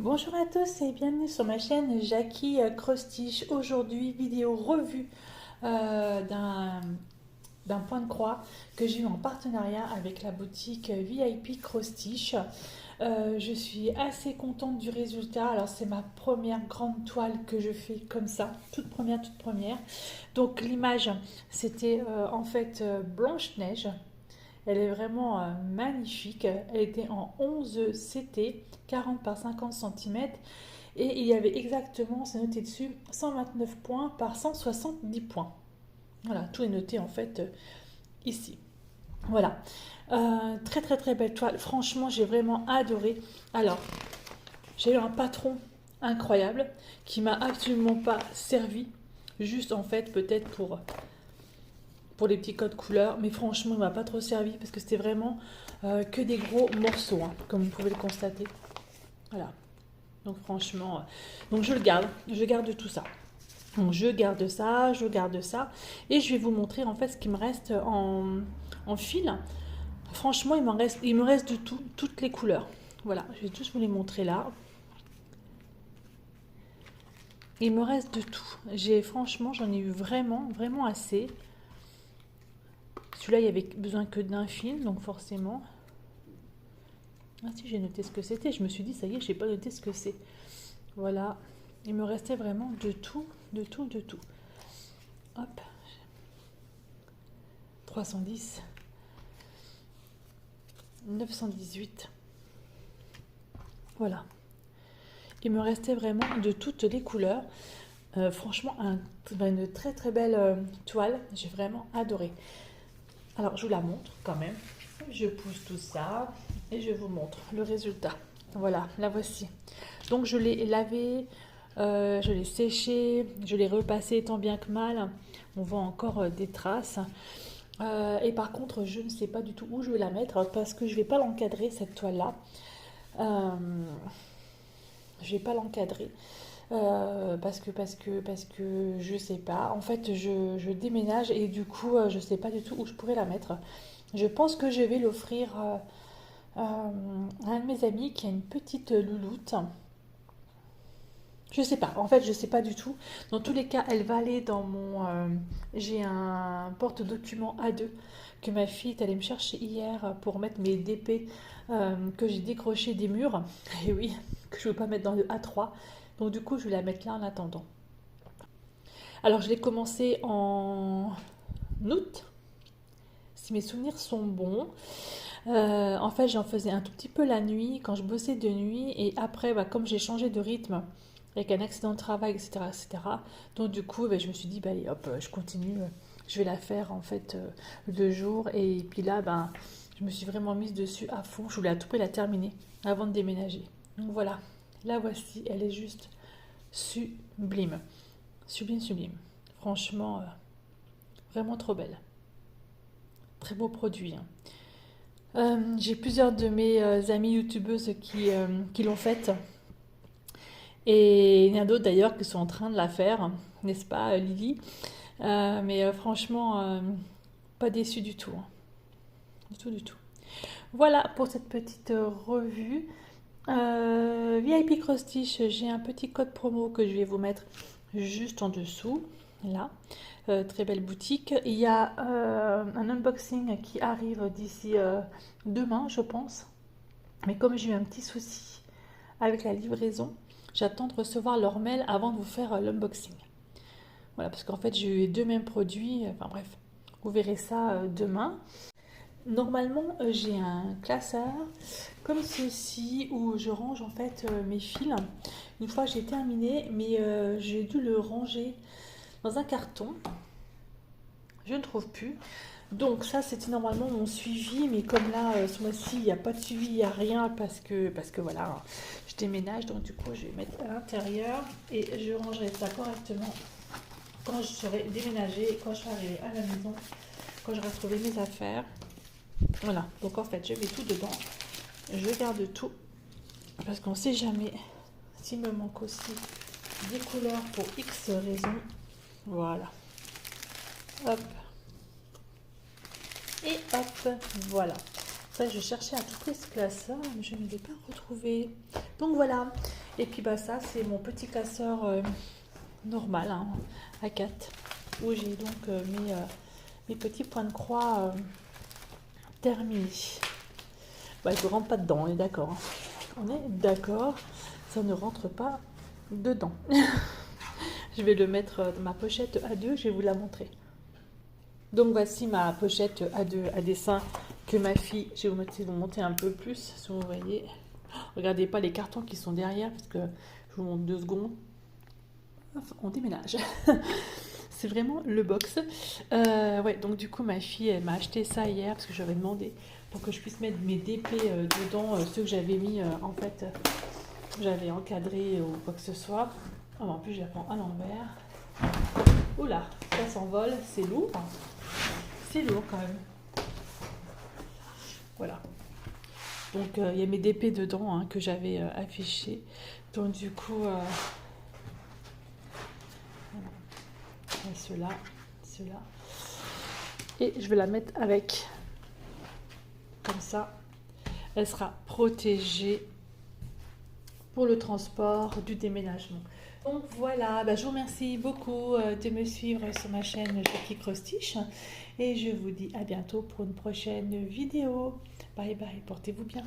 Bonjour à tous et bienvenue sur ma chaîne Jackie Cross-Stitch. Aujourd'hui, vidéo revue d'un point de croix que j'ai eu en partenariat avec la boutique VIP Cross-Stitch. Je suis assez contente du résultat. Alors c'est ma première grande toile que je fais comme ça, toute première. Donc l'image c'était en fait Blanche-Neige. Elle est vraiment magnifique. Elle était en 11 CT, 40 par 50 cm. Et il y avait exactement, c'est noté dessus, 129 points par 170 points. Voilà, tout est noté en fait ici. Voilà. Très belle toile. Franchement, j'ai vraiment adoré. Alors, j'ai eu un patron incroyable qui m'a absolument pas servi. Juste en fait, peut-être pour les petits codes couleurs, mais franchement, il m'a pas trop servi parce que c'était vraiment que des gros morceaux, hein, comme vous pouvez le constater. Voilà. Donc franchement, donc je garde tout ça. Donc je garde ça, et je vais vous montrer en fait ce qui me reste en fil. Franchement, il me reste de tout, toutes les couleurs. Voilà, je vais tous vous les montrer là. Il me reste de tout. Franchement, j'en ai eu vraiment assez. Celui-là, il y avait besoin que d'un fil, donc forcément. Ah si, j'ai noté ce que c'était. Je me suis dit, ça y est, je n'ai pas noté ce que c'est. Voilà. Il me restait vraiment de tout. Hop. 310. 918. Voilà. Il me restait vraiment de toutes les couleurs. Franchement, une très belle toile. J'ai vraiment adoré. Alors, je vous la montre quand même. Je pousse tout ça et je vous montre le résultat. Voilà, la voici. Donc, je l'ai lavé, je l'ai séché, je l'ai repassé tant bien que mal. On voit encore des traces. Et par contre, je ne sais pas du tout où je vais la mettre parce que je ne vais pas l'encadrer, cette toile-là. Je vais pas l'encadrer. Parce que je sais pas. En fait, je déménage et du coup, je sais pas du tout où je pourrais la mettre. Je pense que je vais l'offrir à un de mes amis qui a une petite louloute. Je sais pas. En fait, je sais pas du tout. Dans tous les cas, elle va aller dans mon. J'ai un porte-document A2 que ma fille est allée me chercher hier pour mettre mes DP que j'ai décroché des murs. Et oui, que je ne veux pas mettre dans le A3. Donc du coup, je vais la mettre là en attendant. Alors, je l'ai commencé en août, si mes souvenirs sont bons. En fait, j'en faisais un tout petit peu la nuit, quand je bossais de nuit. Et après, comme j'ai changé de rythme, avec un accident de travail, etc. Donc du coup, je me suis dit, allez, hop, je continue. Je vais la faire en fait de jour. Et puis là, je me suis vraiment mise dessus à fond. Je voulais à tout prix la terminer avant de déménager. Donc voilà, la voici. Elle est juste sublime. Sublime. Franchement, vraiment trop belle. Très beau produit. J'ai plusieurs de mes amies youtubeuses qui l'ont faite. Et il y en a d'autres d'ailleurs qui sont en train de la faire, n'est-ce pas, Lily? Mais franchement, pas déçue du tout, hein. Du tout. Voilà pour cette petite revue. VIP Cross Stitch, j'ai un petit code promo que je vais vous mettre juste en dessous, là. Très belle boutique. Il y a un unboxing qui arrive d'ici demain, je pense. Mais comme j'ai eu un petit souci avec la livraison, j'attends de recevoir leur mail avant de vous faire l'unboxing. Voilà, parce qu'en fait, j'ai eu les deux mêmes produits. Enfin bref, vous verrez ça demain. Normalement, j'ai un classeur comme ceci où je range en fait mes fils. Une fois j'ai terminé, mais j'ai dû le ranger dans un carton. Je ne trouve plus. Donc ça, c'était normalement mon suivi, mais comme là, ce mois-ci, il n'y a pas de suivi, il n'y a rien parce que voilà, je déménage. Donc du coup, je vais mettre à l'intérieur et je rangerai ça correctement quand je serai déménagée, quand je serai arrivée à la maison, quand j'aurai trouvé mes affaires. Voilà, donc en fait, je mets tout dedans. Je garde tout parce qu'on ne sait jamais s'il me manque aussi des couleurs pour X raisons. Voilà. Hop. Et hop, voilà. Ça, je cherchais à tout prix ce classeur, mais je ne l'ai pas retrouvé. Donc voilà. Et puis bah ça, c'est mon petit classeur normal, hein, A4, où j'ai donc mes petits points de croix terminés. Bah, je ne rentre pas dedans, on est d'accord, hein. On est d'accord, ça ne rentre pas dedans. Je vais le mettre dans ma pochette A2, je vais vous la montrer. Donc voici ma pochette A2 à dessin que ma fille, je vais vous montrer un peu plus, si vous voyez. Regardez pas les cartons qui sont derrière, parce que je vous montre 2 secondes. On déménage. C'est vraiment le box. Ouais, donc du coup, ma fille, elle m'a acheté ça hier, parce que j'avais demandé pour que je puisse mettre mes DP dedans, ceux que j'avais mis, en fait, j'avais encadré ou quoi que ce soit. Oh, en plus, je la prends à l'envers. Oula, ça s'envole, c'est lourd. C'est lourd quand même. Voilà. Donc, il y a mes DP dedans, hein, que j'avais affichés. Donc, du coup, voilà. Ceux-là. Et je vais la mettre avec. Comme ça, elle sera protégée pour le transport du déménagement. Donc voilà, bah, je vous remercie beaucoup de me suivre sur ma chaîne Jackie Crostiche et je vous dis à bientôt pour une prochaine vidéo. Bye bye, portez-vous bien.